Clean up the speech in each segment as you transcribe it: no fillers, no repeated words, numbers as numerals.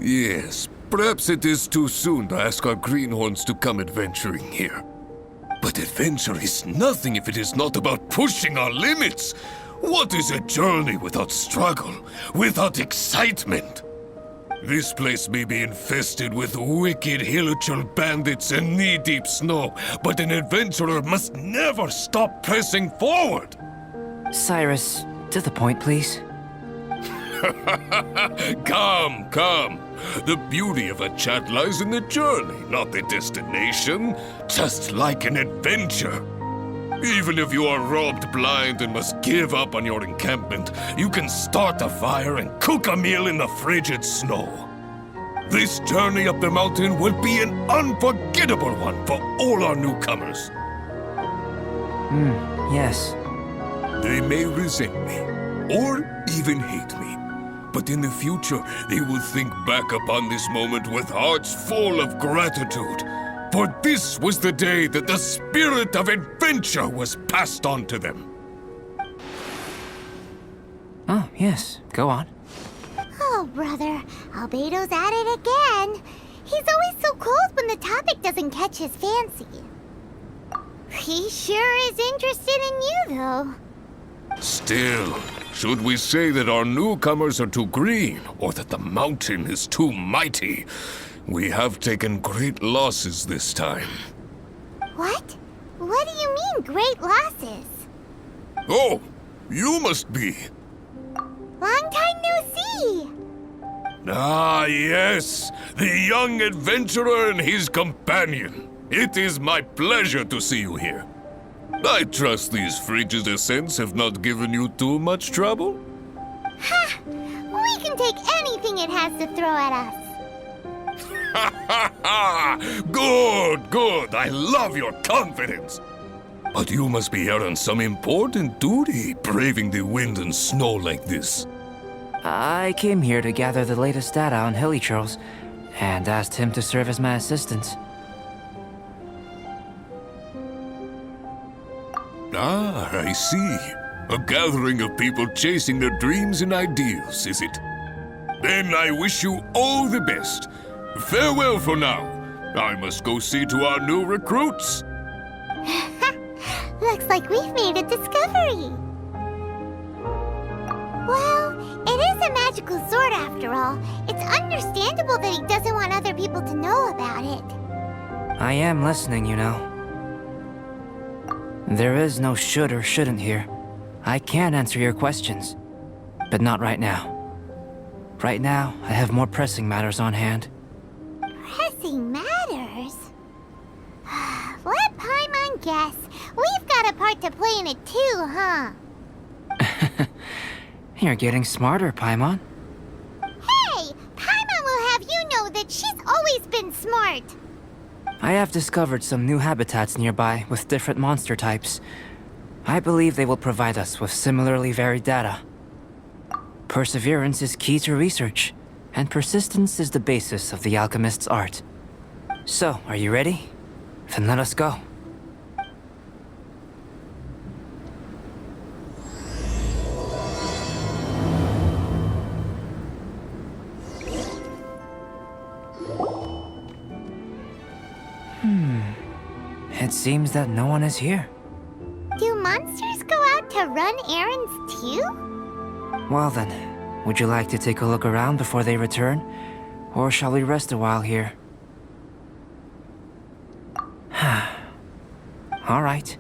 Yes, perhaps it is too soon to ask our greenhorns to come adventuring here. But adventure is nothing if it is not about pushing our limits. What is a journey without struggle, without excitement? This place may be infested with wicked hilichurl bandits and knee-deep snow, but an adventurer must never stop pressing forward. Cyrus, to the point, please. Come, come. The beauty of a chat lies in the journey, not the destination. Just like an adventure. Even if you are robbed blind and must give up on your encampment, you can start a fire and cook a meal in the frigid snow. This journey up the mountain will be an unforgettable one for all our newcomers. Yes. They may resent me, or even hate me. But in the future, they will think back upon this moment with hearts full of gratitude. For this was the day that the spirit of adventure was passed on to them. Oh, yes. Go on. Oh, brother, Albedo's at it again. He's always so cold when the topic doesn't catch his fancy. He sure is interested in you, though. Still, should we say that our newcomers are too green, or that the mountain is too mighty? We have taken great losses this time. What? What do you mean, great losses? Oh, you must be. Long time no see. Ah, yes, the young adventurer and his companion. It is my pleasure to see you here. I trust these frigid ascents have not given you too much trouble? Ha! We can take anything it has to throw at us. Ha ha ha! Good, good. I love your confidence. But you must be here on some important duty, braving the wind and snow like this. I came here to gather the latest data on hilichurls, and asked him to serve as my assistant. Ah, I see. A gathering of people chasing their dreams and ideals, is it? Then I wish you all the best. Farewell for now. I must go see to our new recruits. Looks like we've made a discovery. Well, it is a magical sword after all. It's understandable that he doesn't want other people to know about it. I am listening, you know. There is no should or shouldn't here. I can answer your questions, but not right now. Right now, I have more pressing matters on hand. Pressing matters? Let Paimon guess. We've got a part to play in it too, huh? You're getting smarter, Paimon. Hey! Paimon will have you know that she's always been smart. I have discovered some new habitats nearby with different monster types. I believe they will provide us with similarly varied data. Perseverance is key to research, and persistence is the basis of the alchemist's art. So, are you ready? Then let us go. It seems that no one is here. Do monsters go out to run errands too? Well then, would you like to take a look around before they return? Or shall we rest a while here? All right.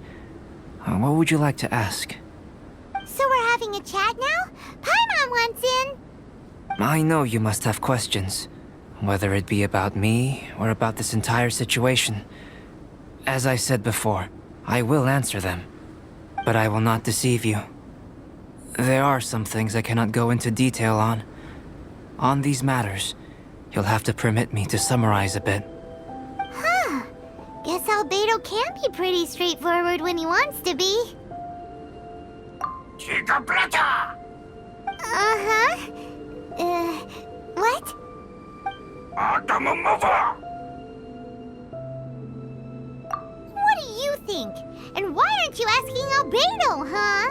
What would you like to ask? So we're having a chat now? Paimon wants in. I know you must have questions, whether it be about me or about this entire situation. As I said before, I will answer them, but I will not deceive you. There are some things I cannot go into detail on. On these matters, you'll have to permit me to summarize a bit. Huh. Guess Albedo can be pretty straightforward when he wants to be. Uh-huh. What? What do you think? And why aren't you asking Albedo, huh?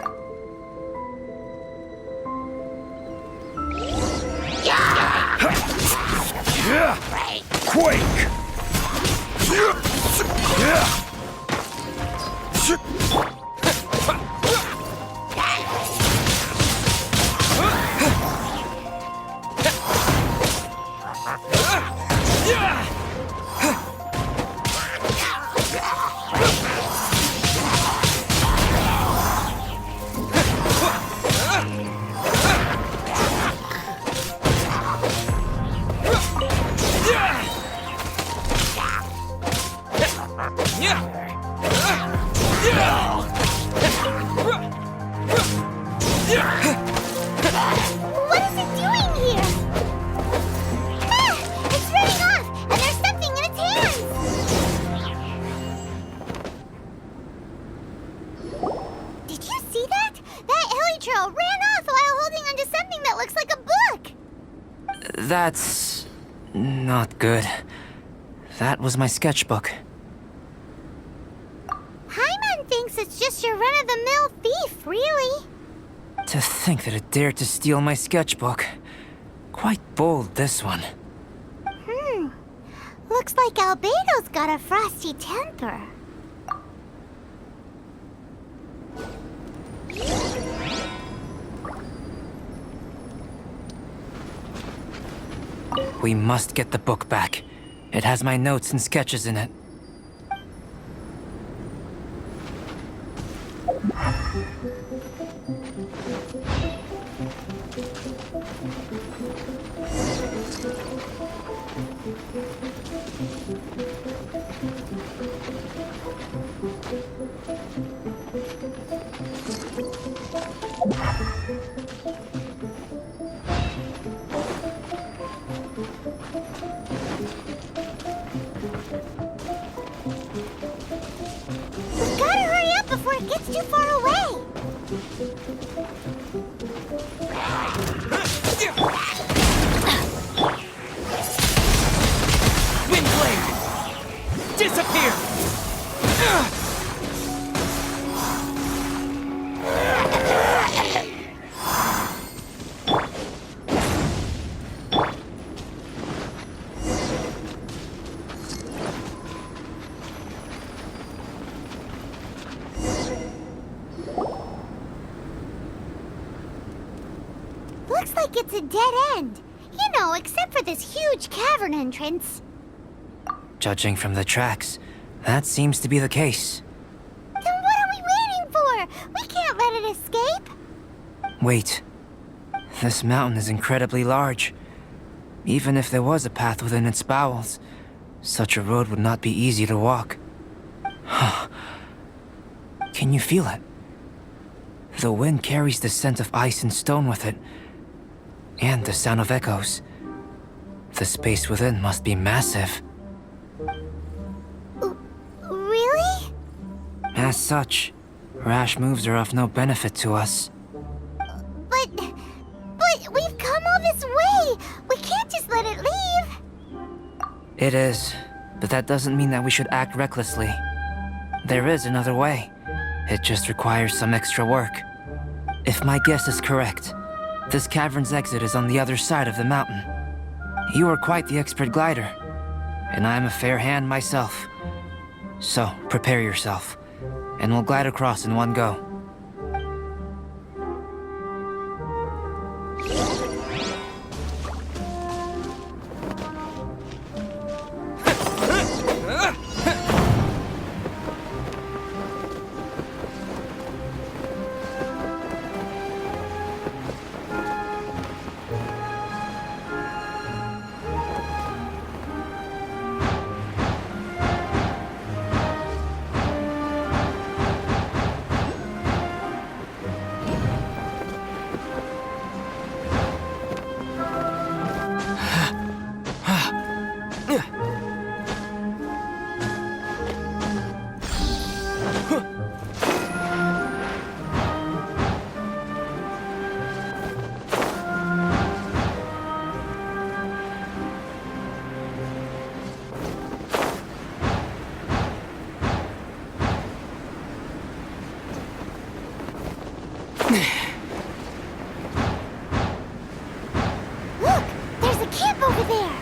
Quake! What is it doing here? Ah! It's running off, and there's something in its hands! Did you see that? That Elytra ran off while holding onto something that looks like a book! That's not good. That was my sketchbook. Paimon thinks it's just your run-of-the-mill thief, really. To think that it dared to steal my sketchbook. Quite bold, this one. Looks like Albedo's got a frosty temper. We must get the book back. It has my notes and sketches in it. We gotta hurry up before it gets too far away. Windblade! Disappear! Looks like it's a dead end. You know, except for this huge cavern entrance. Judging from the tracks, that seems to be the case. Then what are we waiting for? We can't let it escape. Wait. This mountain is incredibly large. Even if there was a path within its bowels, such a road would not be easy to walk. Can you feel it? The wind carries the scent of ice and stone with it, and the sound of echoes. The space within must be massive. Really? As such, rash moves are of no benefit to us. But we've come all this way. We can't just let it leave. It is, but that doesn't mean that we should act recklessly. There is another way. It just requires some extra work. If my guess is correct, this cavern's exit is on the other side of the mountain. You are quite the expert glider, and I am a fair hand myself. So, prepare yourself, and we'll glide across in one go. Look, there's a camp over there.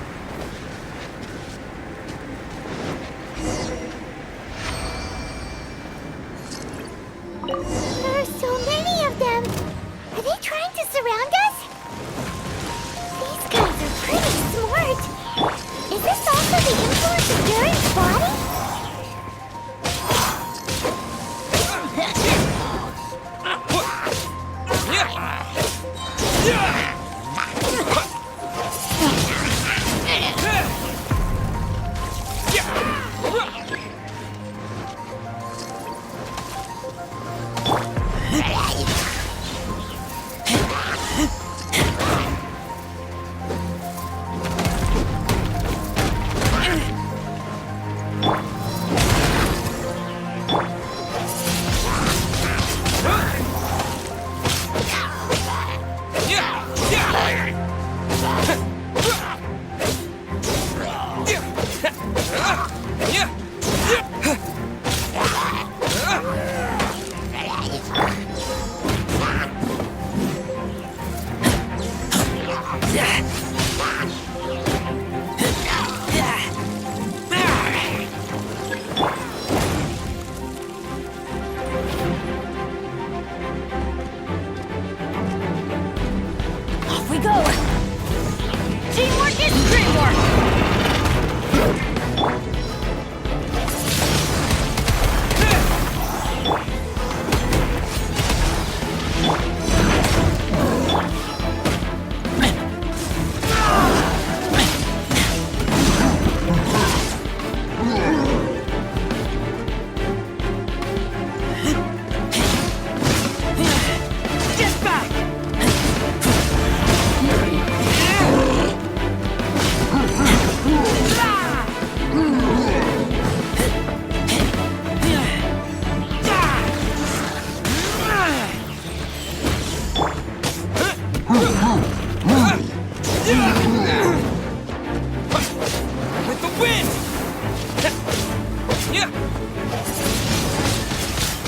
Yeah.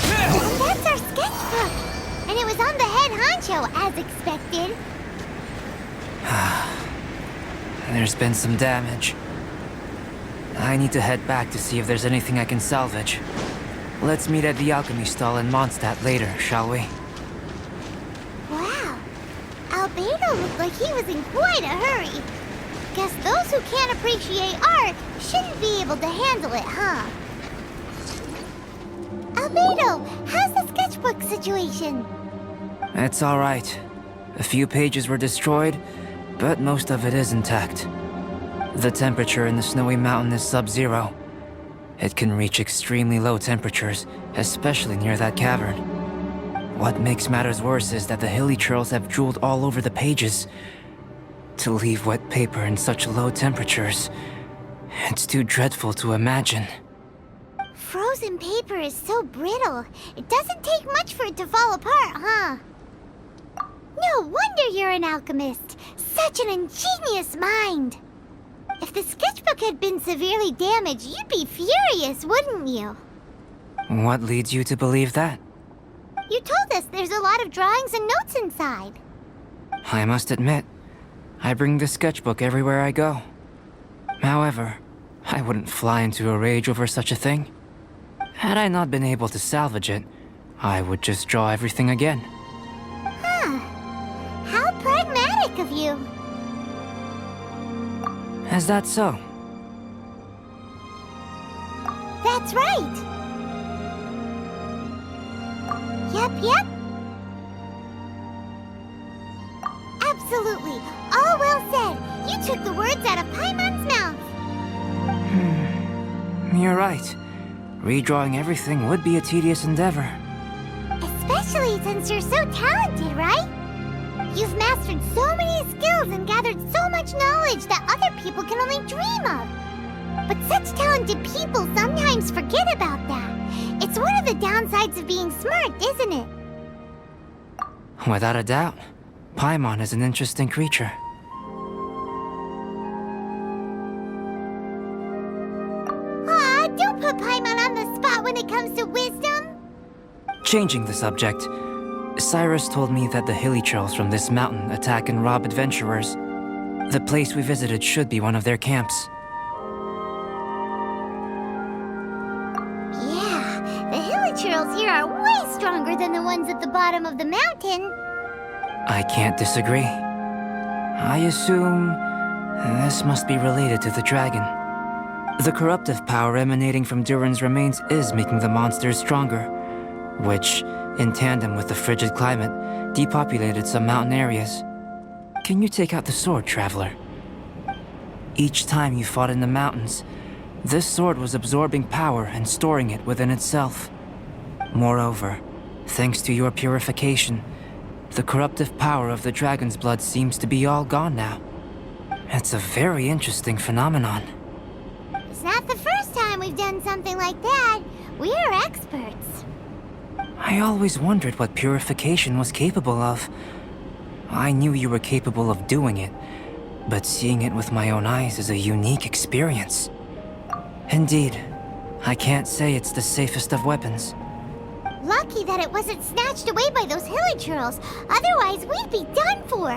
And that's our sketchbook. And it was on the head honcho, as expected. There's been some damage. I need to head back to see if there's anything I can salvage. Let's meet at the alchemy stall in Mondstadt later, shall we? Wow. Albedo looked like he was in quite a hurry. Guess those who can't appreciate art shouldn't be able to handle it, huh? Albedo, how's the sketchbook situation? It's all right. A few pages were destroyed, but most of it is intact. The temperature in the snowy mountain is sub-zero. It can reach extremely low temperatures, especially near that cavern. What makes matters worse is that the hilly churls have drooled all over the pages. To leave wet paper in such low temperatures, it's too dreadful to imagine. Frozen paper is so brittle. It doesn't take much for it to fall apart, huh? No wonder you're an alchemist. Such an ingenious mind. If the sketchbook had been severely damaged, you'd be furious, wouldn't you? What leads you to believe that? You told us there's a lot of drawings and notes inside. I must admit, I bring the sketchbook everywhere I go. However, I wouldn't fly into a rage over such a thing. Had I not been able to salvage it, I would just draw everything again. Huh. How pragmatic of you. Is that so? That's right. Yep. Absolutely. All well said. You took the words out of Paimon's mouth. You're right. Redrawing everything would be a tedious endeavor. Especially since you're so talented, right? You've mastered so many skills and gathered so much knowledge that other people can only dream of. But such talented people sometimes forget about that. It's one of the downsides of being smart, isn't it? Without a doubt, Paimon is an interesting creature. Aw, don't put Paimon on the spot when it comes to wisdom. Changing the subject, Cyrus told me that the hilly trolls from this mountain attack and rob adventurers. The place we visited should be one of their camps. Yeah, the hilichurls here are way stronger than the ones at the bottom of the mountain. I can't disagree. I assume this must be related to the dragon. The corruptive power emanating from Durin's remains is making the monsters stronger, which, in tandem with the frigid climate, depopulated some mountain areas. Can you take out the sword, Traveler? Each time you fought in the mountains, this sword was absorbing power and storing it within itself. Moreover, thanks to your purification, the corruptive power of the dragon's blood seems to be all gone now. It's a very interesting phenomenon. It's not the first time we've done something like that. We're experts. I always wondered what purification was capable of. I knew you were capable of doing it, but seeing it with my own eyes is a unique experience. Indeed, I can't say it's the safest of weapons. Lucky that it wasn't snatched away by those hilichurls. Otherwise, we'd be done for.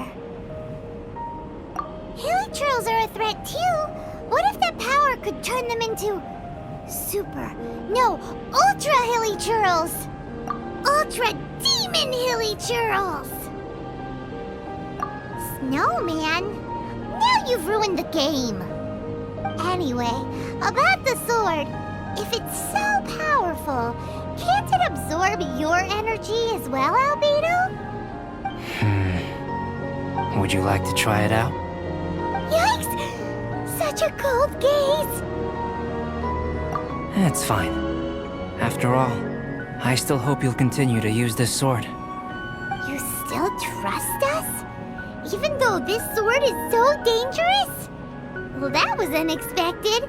Hilichurls are a threat too. What if that power could turn them into ultra hilichurls? Ultra demon hilichurls! Snowman, now you've ruined the game. Anyway, about the sword. If it's so powerful, can't it absorb your energy as well, Albedo? Would you like to try it out? Yikes! Such a cold gaze! It's fine. After all, I still hope you'll continue to use this sword. You still trust us? Even though this sword is so dangerous? Well, that was unexpected.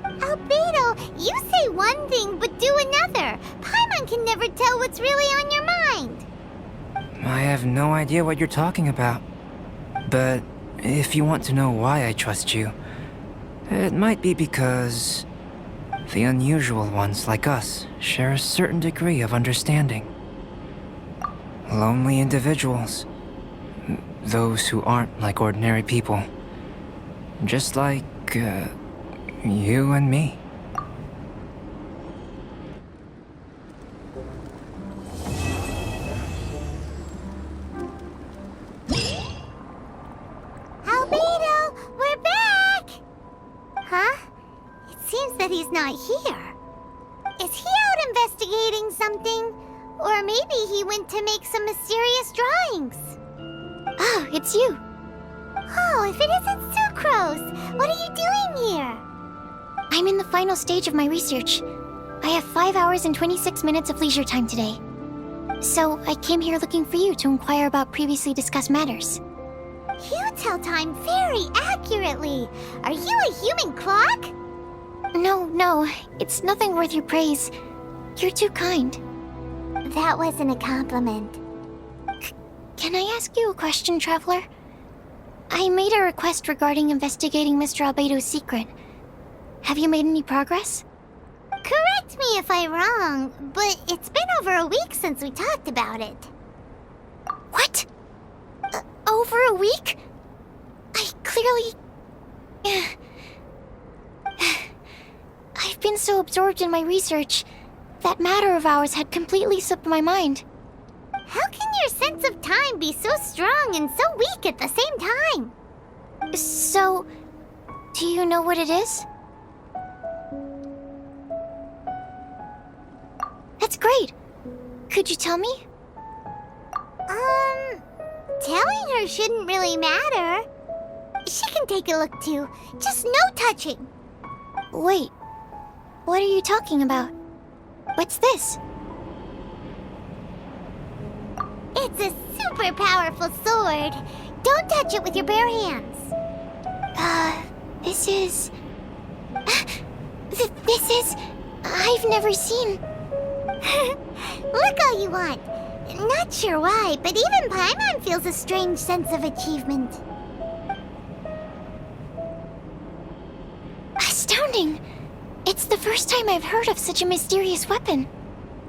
Albedo, you say one thing but do another. Paimon can never tell what's really on your mind. I have no idea what you're talking about. But if you want to know why I trust you, it might be because The unusual ones, like us, share a certain degree of understanding. Lonely individuals. Those who aren't like ordinary people. Just like, you and me. Albedo, we're back! Huh? It seems that he's not here. Is he out investigating something? Or maybe he went to make some mysterious drawings. Oh, it's you. Oh, if it isn't Sucrose! What are you doing here? I'm in the final stage of my research. I have 5 hours and 26 minutes of leisure time today. So I came here looking for you to inquire about previously discussed matters. You tell time very accurately. Are you a human clock? No, it's nothing worth your praise. You're too kind. That wasn't a compliment. Can I ask you a question, Traveler? I made a request regarding investigating Mr. Albedo's secret. Have you made any progress? Correct me if I'm wrong, but it's been over a week since we talked about it. What? Over a week? I clearly... I've been so absorbed in my research. That matter of ours had completely slipped my mind. How can your sense of time be so strong and so weak at the same time? So, do you know what it is? That's great. Could you tell me? Telling her shouldn't really matter. She can take a look too. Just no touching. Wait, what are you talking about? What's this? It's a super powerful sword. Don't touch it with your bare hands. This is... this is... I've never seen... Look all you want. Not sure why, but even Paimon feels a strange sense of achievement. Astounding! It's the first time I've heard of such a mysterious weapon.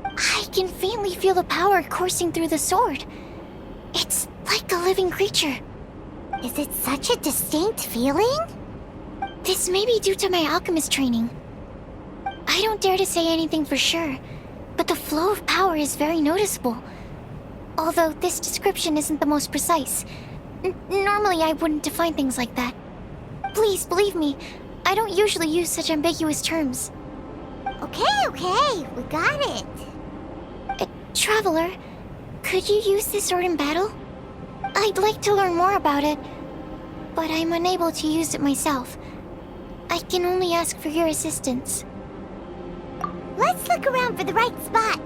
I can faintly feel the power coursing through the sword. It's like a living creature. Is it such a distinct feeling? This may be due to my alchemist training. I don't dare to say anything for sure, but the flow of power is very noticeable. Although this description isn't the most precise. Normally I wouldn't define things like that. Please believe me, I don't usually use such ambiguous terms. Okay, we got it. Traveler, could you use this sword in battle? I'd like to learn more about it, but I'm unable to use it myself. I can only ask for your assistance. Let's look around for the right spot.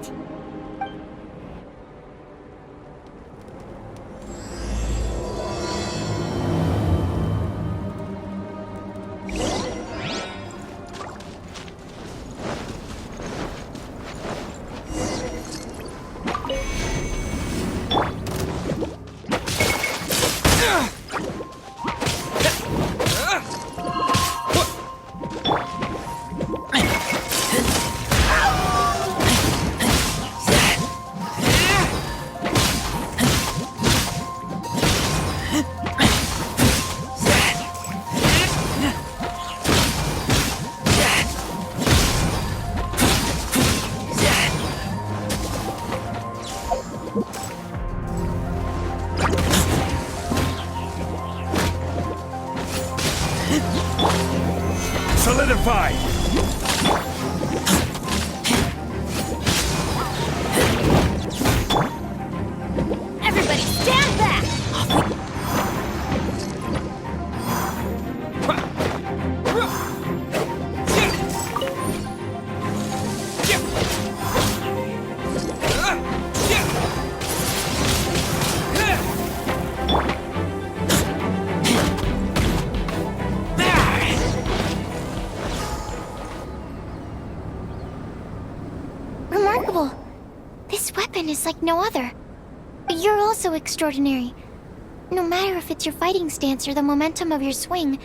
Solidified! Everybody stand back! Remarkable. This weapon is like no other. You're also extraordinary. No matter if it's your fighting stance or the momentum of your swing,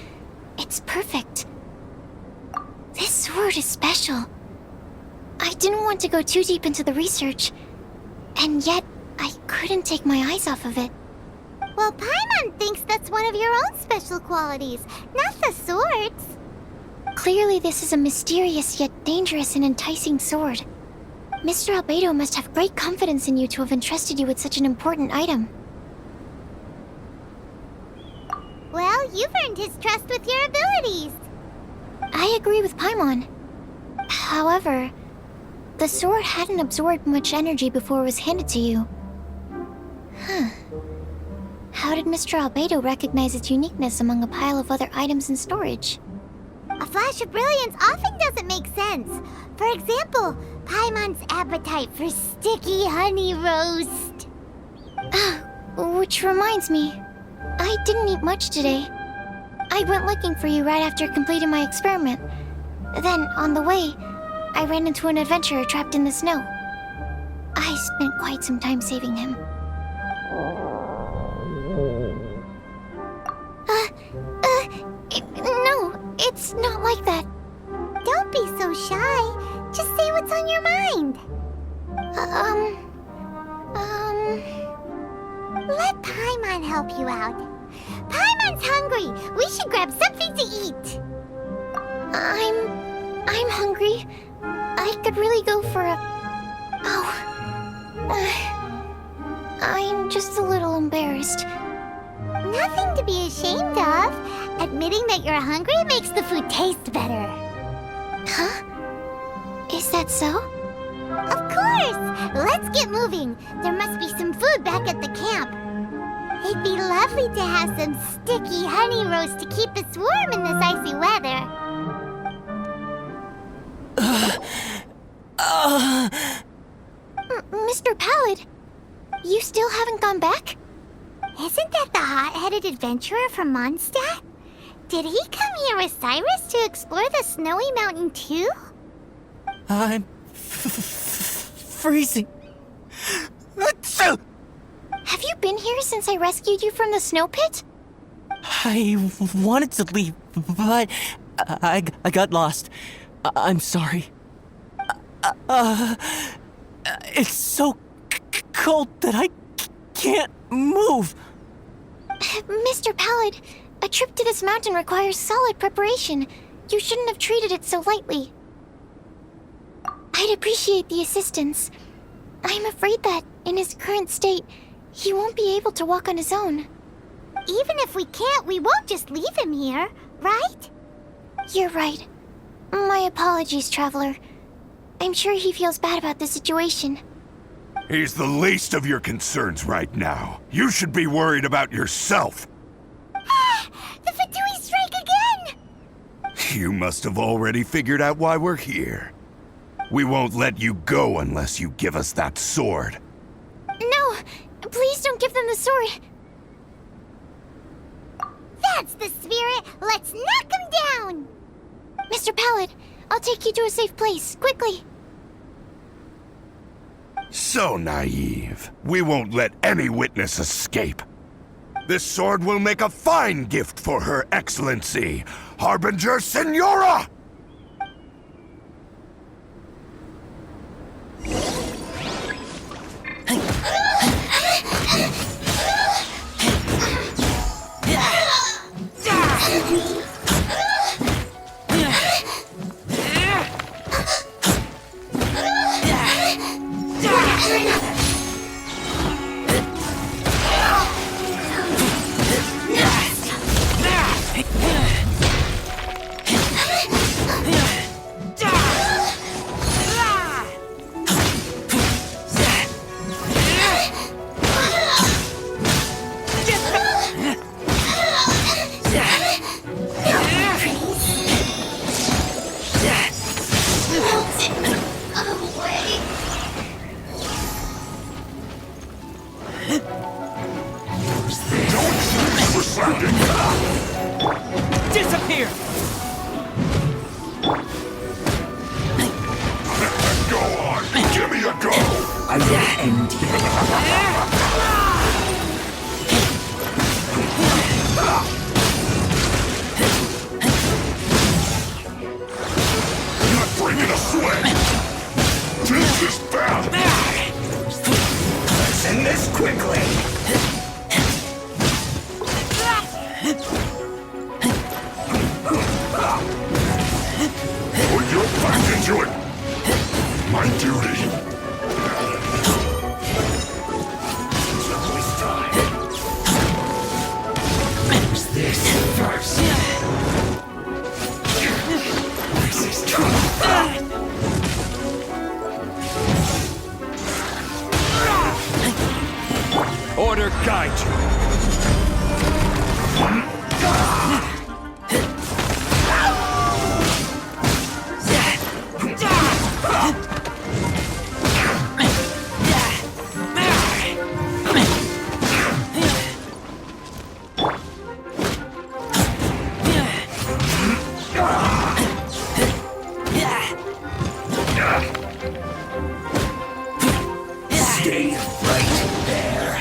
it's perfect. This sword is special. I didn't want to go too deep into the research, and yet I couldn't take my eyes off of it. Well, Paimon thinks that's one of your own special qualities, not the sword's. Clearly this is a mysterious yet dangerous and enticing sword. Mr. Albedo must have great confidence in you to have entrusted you with such an important item. Well, you've earned his trust with your abilities. I agree with Paimon. However, the sword hadn't absorbed much energy before it was handed to you. How did Mr. Albedo recognize its uniqueness among a pile of other items in storage? A flash of brilliance often doesn't make sense. For example, Paimon's appetite for sticky honey roast. Which reminds me, I didn't eat much today. I went looking for you right after completing my experiment. Then, on the way, I ran into an adventurer trapped in the snow. I spent quite some time saving him. No, it's not like that. Don't be so shy. Just say what's on your mind. Let Paimon help you out. Paimon's hungry. We should grab something to eat. I'm hungry. I could really go for a... I'm just a little embarrassed. Nothing to be ashamed of. Admitting that you're hungry makes the food taste better. Huh? Is that so? Of course! Let's get moving. There must be some food back at the camp. It'd be lovely to have some sticky honey roast to keep us warm in this icy weather. Mr. Pallid, you still haven't gone back? Isn't that the hot-headed adventurer from Mondstadt? Did he come here with Cyrus to explore the snowy mountain too? I'm freezing. Have you been here since I rescued you from the snow pit? I wanted to leave, but I got lost. I'm sorry. It's so cold that I can't move. Mr. Pallid, a trip to this mountain requires solid preparation. You shouldn't have treated it so lightly. I'd appreciate the assistance. I'm afraid that, in his current state, he won't be able to walk on his own. Even if we can't, we won't just leave him here, right? You're right. My apologies, Traveler. I'm sure he feels bad about the situation. He's the least of your concerns right now. You should be worried about yourself. The Fatui strike again! You must have already figured out why we're here. We won't let you go unless you give us that sword. No! Please don't give them the sword! That's the spirit! Let's knock him down! Mr. Pallid, I'll take you to a safe place, quickly! So naive. We won't let any witness escape. This sword will make a fine gift for Her Excellency, Harbinger Signora! Disappear! Go on! Give me a go! I will end you. She's bound! Let's end this quickly! Put your back into it! My duty! Use this first! This is tough! Order guide you! Stay right there.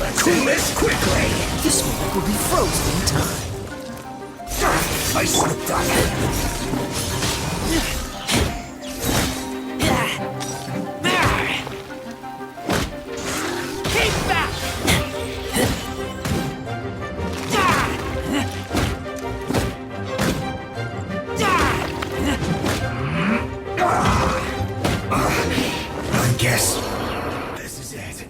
Let's do this quickly. This one will be frozen in time. I slipped on it. Keep back! I guess this is it.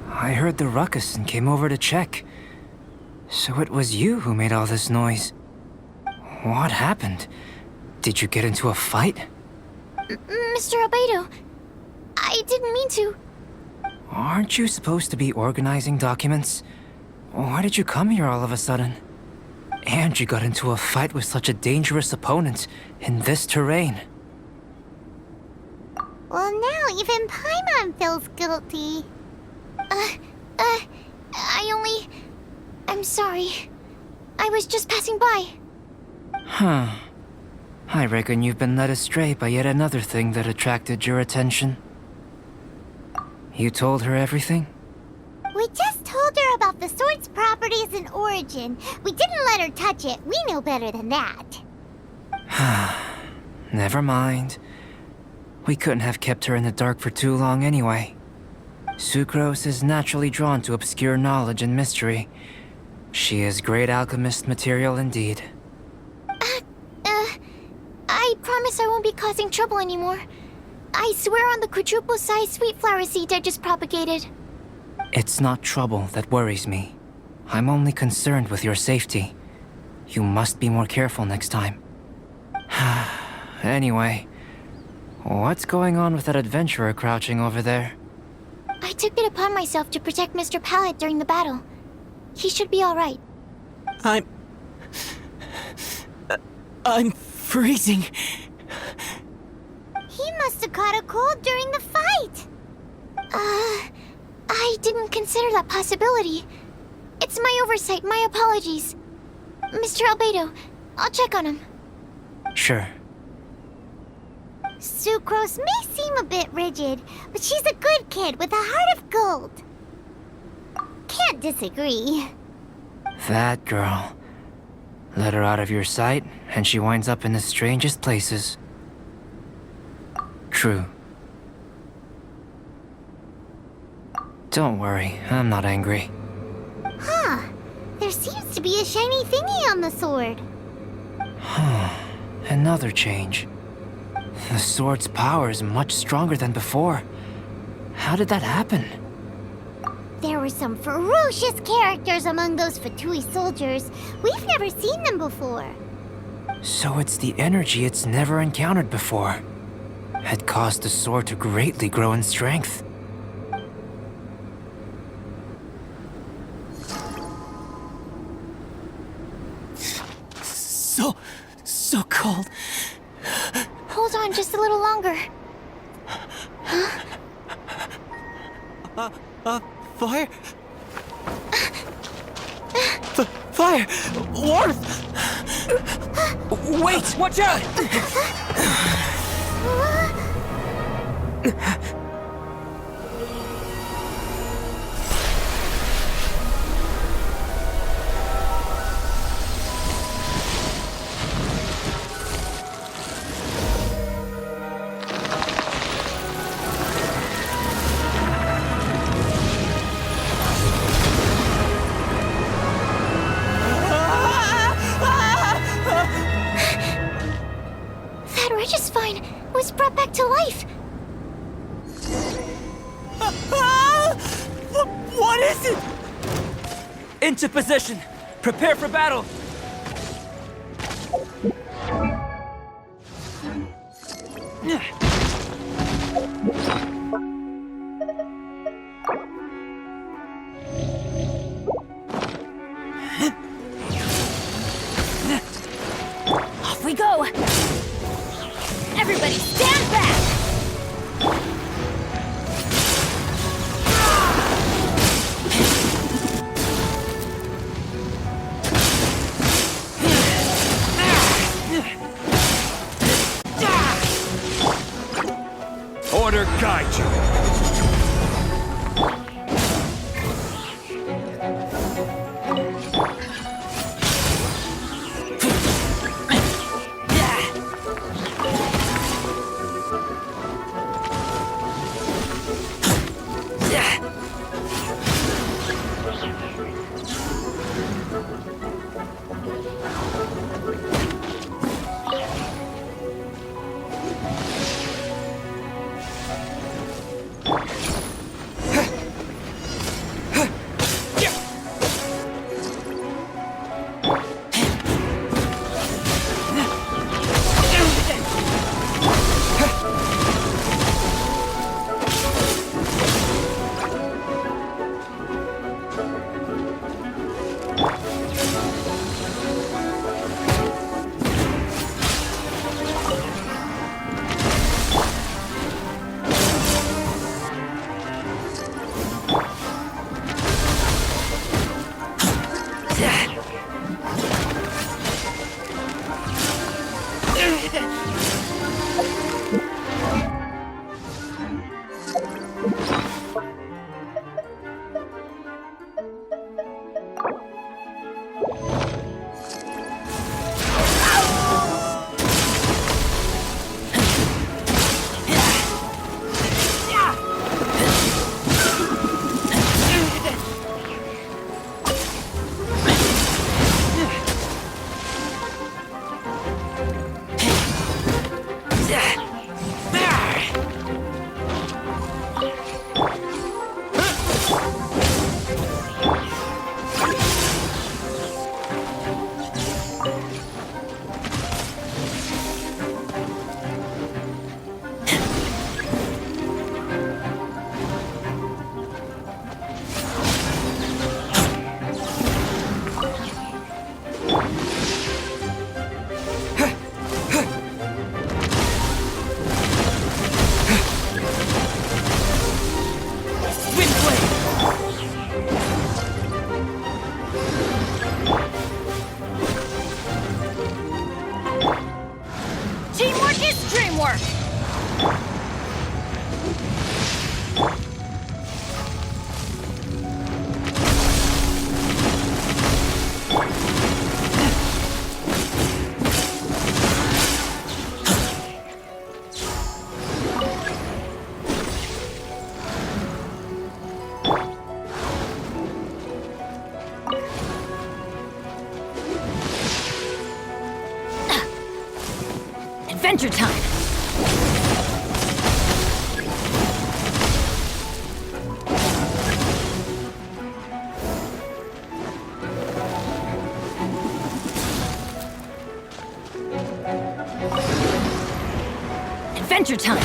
I heard the ruckus and came over to check. So it was you who made all this noise. What happened? Did you get into a fight? Mr. Albedo, I didn't mean to. Aren't you supposed to be organizing documents? Why did you come here all of a sudden? And you got into a fight with such a dangerous opponent in this terrain. Well, now even Paimon feels guilty. I'm sorry. I was just passing by. Huh. I reckon you've been led astray by yet another thing that attracted your attention. You told her everything? We just told her about the sword's properties and origin. We didn't let her touch it. We know better than that. Never mind. We couldn't have kept her in the dark for too long anyway. Sucrose is naturally drawn to obscure knowledge and mystery. She is great alchemist material indeed. I promise I won't be causing trouble anymore. I swear on the quadruple-sized sweet flower seed I just propagated. It's not trouble that worries me. I'm only concerned with your safety. You must be more careful next time. Anyway, what's going on with that adventurer crouching over there? I took it upon myself to protect Mr. Pallet during the battle. He should be alright. I'm freezing. He must have caught a cold during the fight. I didn't consider that possibility. It's my oversight, my apologies. Mr. Albedo, I'll check on him. Sure. Sucrose may seem a bit rigid, but she's a good kid with a heart of gold. Can't disagree. That girl. Let her out of your sight, and she winds up in the strangest places. True. Don't worry, I'm not angry. Huh. There seems to be a shiny thingy on the sword. Another change. The sword's power is much stronger than before. How did that happen? There were some ferocious characters among those Fatui soldiers. We've never seen them before. So it's the energy it's never encountered before. It caused the sword to greatly grow in strength. So cold. Hold on just a little longer. Fire? Fire! Warmth! Wait! Watch out! brought back to life. What is it? Into position. Prepare for battle. Off we go. Everybody stand back. Order guide you. Teamwork is dreamwork. Adventure time! Adventure time!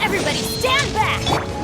Everybody stand back!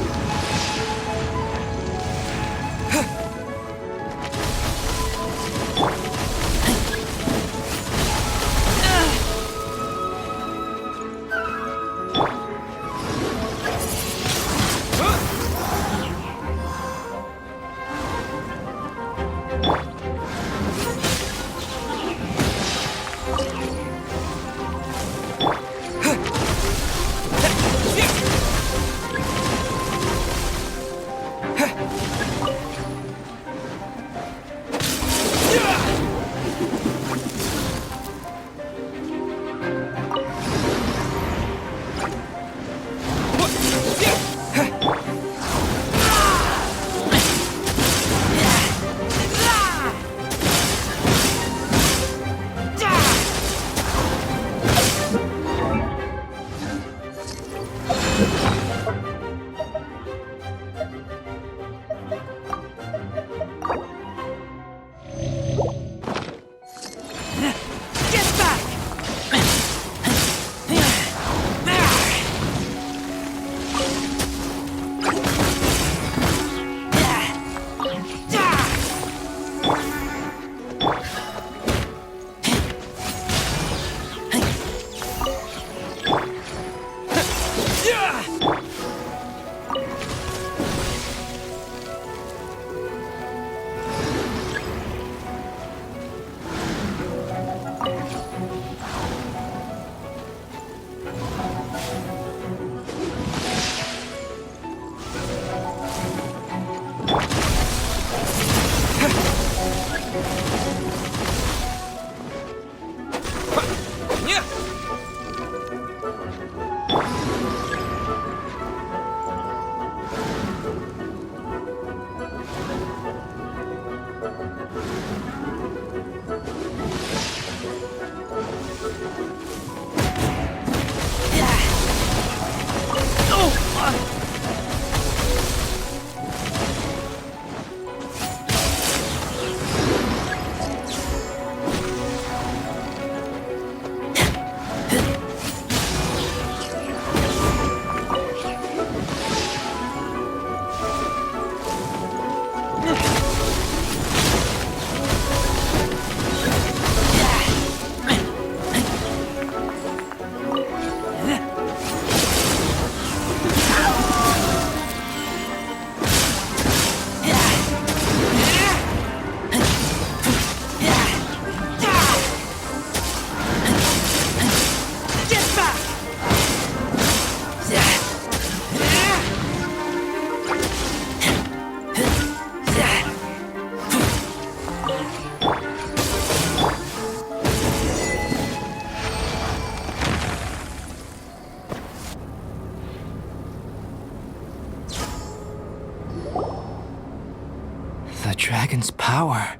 The dragon's power.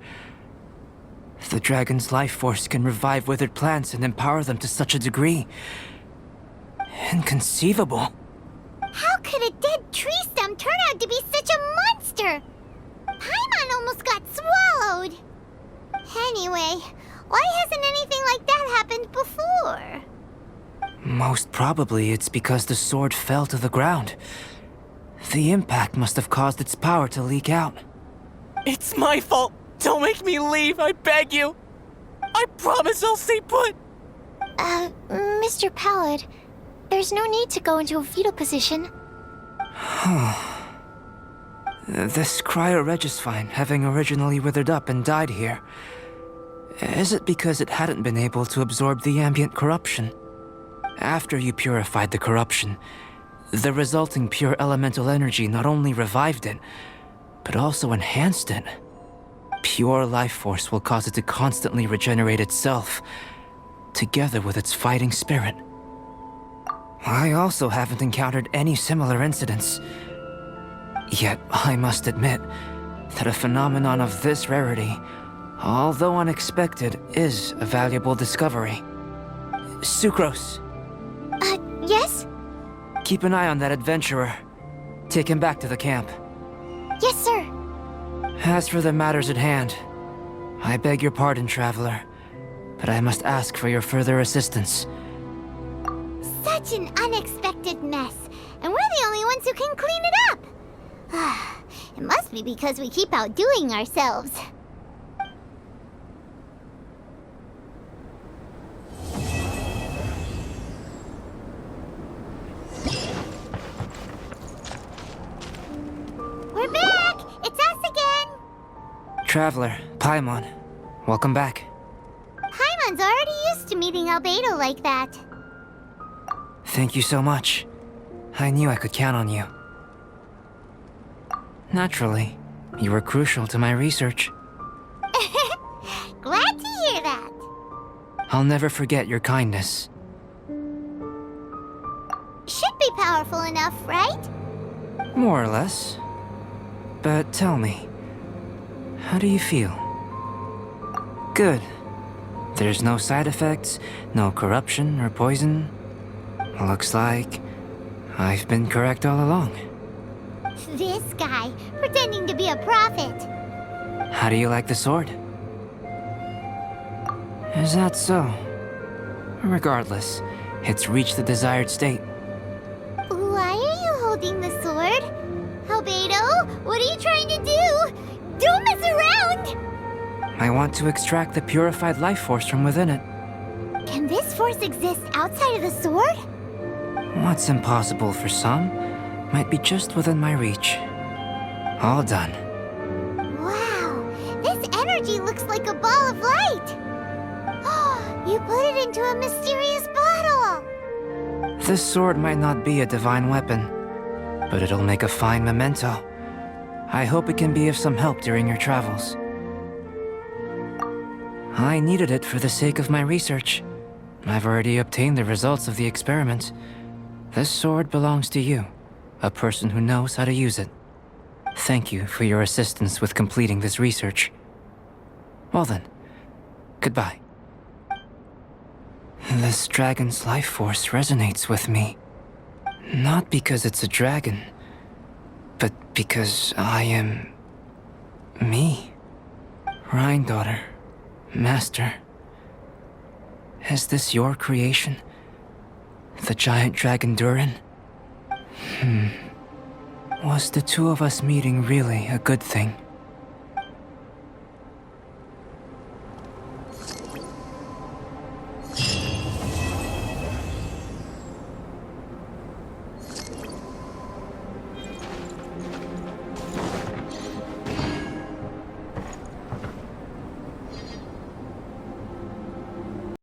The dragon's life force can revive withered plants and empower them to such a degree. Inconceivable. How could a dead tree stem turn out to be such a monster? Paimon almost got swallowed. Anyway, why hasn't anything like that happened before? Most probably it's because the sword fell to the ground. The impact must have caused its power to leak out. It's my fault. Don't make me leave, I beg you. I promise I'll stay put. Mr. Pallid, there's no need to go into a fetal position. This cryoregistine, having originally withered up and died here, is it because it hadn't been able to absorb the ambient corruption? After you purified the corruption, the resulting pure elemental energy not only revived it, but also enhanced it. Pure life force will cause it to constantly regenerate itself, together with its fighting spirit. I also haven't encountered any similar incidents. Yet, I must admit that a phenomenon of this rarity, although unexpected, is a valuable discovery. Sucrose, Yes? keep an eye on that adventurer. Take him back to the camp. Yes, sir. As for the matters at hand, I beg your pardon, traveler, but I must ask for your further assistance. Such an unexpected mess, and we're the only ones who can clean it up. It must be because we keep outdoing ourselves. We're back! It's us again! Traveler, Paimon, welcome back. Paimon's already used to meeting Albedo like that. Thank you so much. I knew I could count on you. Naturally, you were crucial to my research. Glad to hear that. I'll never forget your kindness. Should be powerful enough, right? More or less. But tell me, how do you feel? Good. There's no side effects, no corruption or poison. Looks like I've been correct all along. This guy, pretending to be a prophet. How do you like the sword? Is that so? Regardless, it's reached the desired state. Why are you holding the sword? Albedo, what are you trying to do? Don't mess around! I want to extract the purified life force from within it. Can this force exist outside of the sword? What's impossible for some might be just within my reach. All done. Wow, this energy looks like a ball of light. You put it into a mysterious bottle. This sword might not be a divine weapon, but it'll make a fine memento. I hope it can be of some help during your travels. I needed it for the sake of my research. I've already obtained the results of the experiment. This sword belongs to you, a person who knows how to use it. Thank you for your assistance with completing this research. Well then, goodbye. This dragon's life force resonates with me. Not because it's a dragon, but because I am... me. Rhine daughter, master. Is this your creation? The giant dragon Durin? Was the two of us meeting really a good thing?